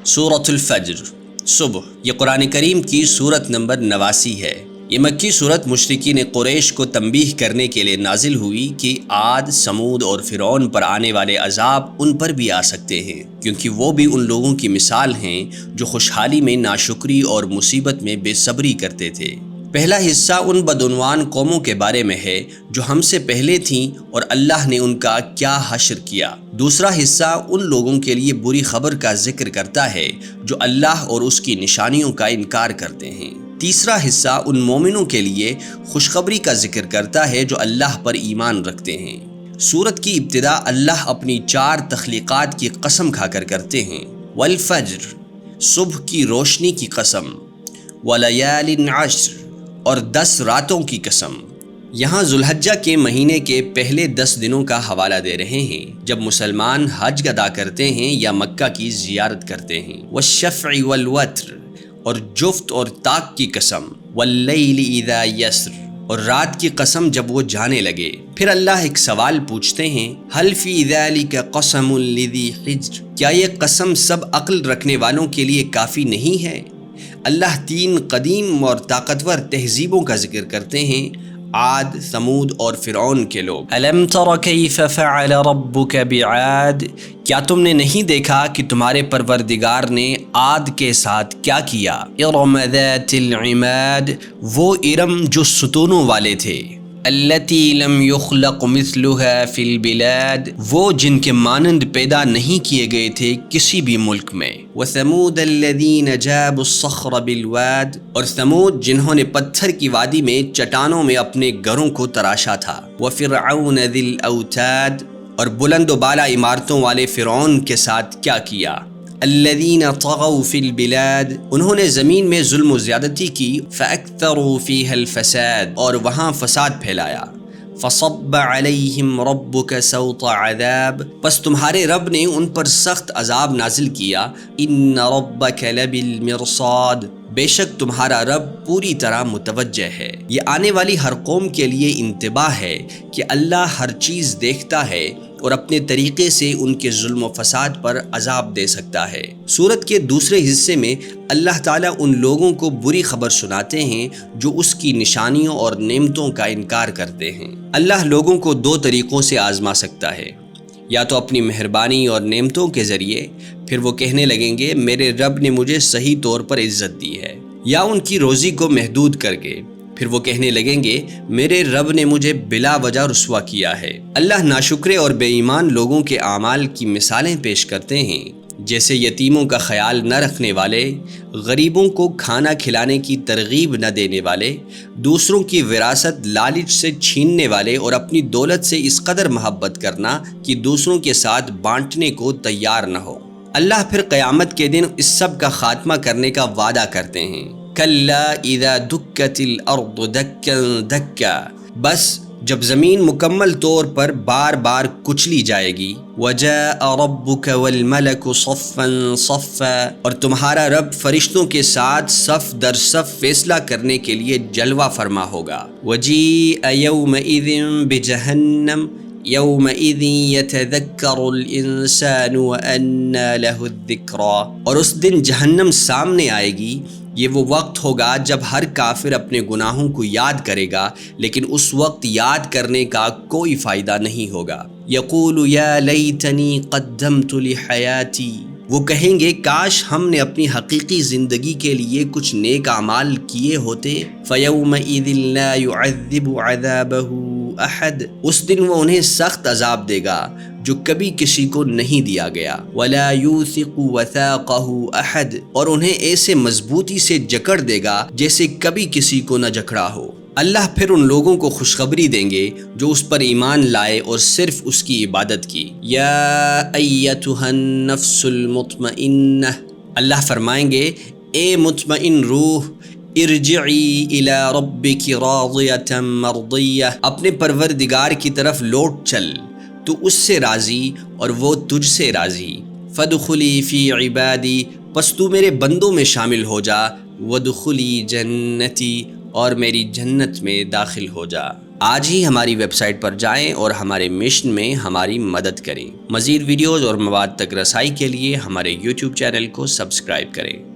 سورۃ الفجر صبح، یہ قرآن کریم کی سورت نمبر 89 ہے۔ یہ مکی سورت مشرکین قریش کو تنبیہ کرنے کے لیے نازل ہوئی کہ عاد، سمود اور فرعون پر آنے والے عذاب ان پر بھی آ سکتے ہیں، کیونکہ وہ بھی ان لوگوں کی مثال ہیں جو خوشحالی میں ناشکری اور مصیبت میں بے صبری کرتے تھے۔ پہلا حصہ ان بدعنوان قوموں کے بارے میں ہے جو ہم سے پہلے تھیں اور اللہ نے ان کا کیا حشر کیا۔ دوسرا حصہ ان لوگوں کے لیے بری خبر کا ذکر کرتا ہے جو اللہ اور اس کی نشانیوں کا انکار کرتے ہیں۔ تیسرا حصہ ان مومنوں کے لیے خوشخبری کا ذکر کرتا ہے جو اللہ پر ایمان رکھتے ہیں۔ سورت کی ابتدا اللہ اپنی 4 تخلیقات کی قسم کھا کر کرتے ہیں۔ والفجر، صبح کی روشنی کی قسم، ولیال عشر، اور 10 راتوں کی قسم۔ یہاں ذوالحجہ کے مہینے کے پہلے 10 دنوں کا حوالہ دے رہے ہیں جب مسلمان حج ادا کرتے ہیں یا مکہ کی زیارت کرتے ہیں۔ والشفع والوتر، اور جفت اور طاق کی قسم، واللیل اذا یسر، اور رات کی قسم جب وہ جانے لگے۔ پھر اللہ ایک سوال پوچھتے ہیں، هل فی ذلک قسم لذی حجر، کیا یہ قسم سب عقل رکھنے والوں کے لیے کافی نہیں ہے؟ اللہ 3 قدیم اور طاقتور تہذیبوں کا ذکر کرتے ہیں، عاد، ثمود اور فرعون کے لوگ۔ الم تر کیف فعل ربک بعاد، کیا تم نے نہیں دیکھا کہ تمہارے پروردگار نے عاد کے ساتھ کیا کیا؟ ارم ذات العماد، وہ ارم جو ستونوں والے تھے۔ التی لم یخلق مثلها فی البلاد، وہ جن کے مانند پیدا نہیں کیے گئے تھے کسی بھی ملک میں۔ وثمود الذین جابوا الصخر بالواد، اور ثمود جنہوں نے پتھر کی وادی میں چٹانوں میں اپنے گھروں کو تراشا تھا۔ وفرعون ذی الاوتاد، اور بلند و بالا عمارتوں والے فرعون کے ساتھ کیا کیا؟ الذین طغوا فی البلاد، انہوں نے زمین میں ظلم و زیادتی کی۔ فاکثروا فیہا الفساد، اور وہاں فساد پھیلایا۔ فصب علیہم ربک سوط عذاب، پس تمہارے رب نے ان پر سخت عذاب نازل کیا۔ ان ربک لبالمرصاد، بے شک تمہارا رب پوری طرح متوجہ ہے۔ یہ آنے والی ہر قوم کے لیے انتباہ ہے کہ اللہ ہر چیز دیکھتا ہے اور اپنے طریقے سے ان کے ظلم و فساد پر عذاب دے سکتا ہے۔ سورت کے دوسرے حصے میں اللہ تعالیٰ ان لوگوں کو بری خبر سناتے ہیں جو اس کی نشانیوں اور نعمتوں کا انکار کرتے ہیں۔ اللہ لوگوں کو 2 طریقوں سے آزما سکتا ہے، یا تو اپنی مہربانی اور نعمتوں کے ذریعے، پھر وہ کہنے لگیں گے میرے رب نے مجھے صحیح طور پر عزت دی ہے، یا ان کی روزی کو محدود کر کے، پھر وہ کہنے لگیں گے میرے رب نے مجھے بلا وجہ رسوا کیا ہے۔ اللہ ناشکرے اور بے ایمان لوگوں کے اعمال کی مثالیں پیش کرتے ہیں، جیسے یتیموں کا خیال نہ رکھنے والے، غریبوں کو کھانا کھلانے کی ترغیب نہ دینے والے، دوسروں کی وراثت لالچ سے چھیننے والے، اور اپنی دولت سے اس قدر محبت کرنا کہ دوسروں کے ساتھ بانٹنے کو تیار نہ ہو۔ اللہ پھر قیامت کے دن اس سب کا خاتمہ کرنے کا وعدہ کرتے ہیں۔ کلا اذا دکت الارض دکا دکا، بس جب زمین مکمل طور پر بار بار کچلی جائے گی۔ وجاء ربک والملک صفا صفا، اور تمہارا رب فرشتوں کے ساتھ صف در صف فیصلہ کرنے کے لیے جلوہ فرما ہوگا۔ وجیء یومئذ بجہنم یومئذ یتذکر الانسان وانى له الذکریٰ، اور اس دن جہنم سامنے آئے گی۔ یہ وہ وقت ہوگا جب ہر کافر اپنے گناہوں کو یاد کرے گا، لیکن اس وقت یاد کرنے کا کوئی فائدہ نہیں ہوگا۔ یقول یا لیتنی قدمت لحیاتی، وہ کہیں گے کاش ہم نے اپنی حقیقی زندگی کے لیے کچھ نیک اعمال کیے ہوتے۔ فیومئذ لا یعذب عذابہ احد، اس دن وہ انہیں سخت عذاب دے گا جو کبھی کسی کو نہیں دیا گیا۔ ولا یوثق وثاقہ احد، اور انہیں ایسے مضبوطی سے جکڑ دے گا جیسے کبھی کسی کو نہ جکڑا ہو۔ اللہ پھر ان لوگوں کو خوشخبری دیں گے جو اس پر ایمان لائے اور صرف اس کی عبادت کی۔ یا ایتھا النفس المطمئنہ، اللہ فرمائیں گے اے مطمئن روح، ارجعی الی ربک راضیۃ مرضیہ، اپنے پروردگار کی طرف لوٹ چل، تو اس سے راضی اور وہ تجھ سے راضی۔ فادخلی فی عبادی، پس تو میرے بندوں میں شامل ہو جا۔ وادخلی جنتی، اور میری جنت میں داخل ہو جا۔ آج ہی ہماری ویب سائٹ پر جائیں اور ہمارے مشن میں ہماری مدد کریں۔ مزید ویڈیوز اور مواد تک رسائی کے لیے ہمارے YouTube چینل کو سبسکرائب کریں۔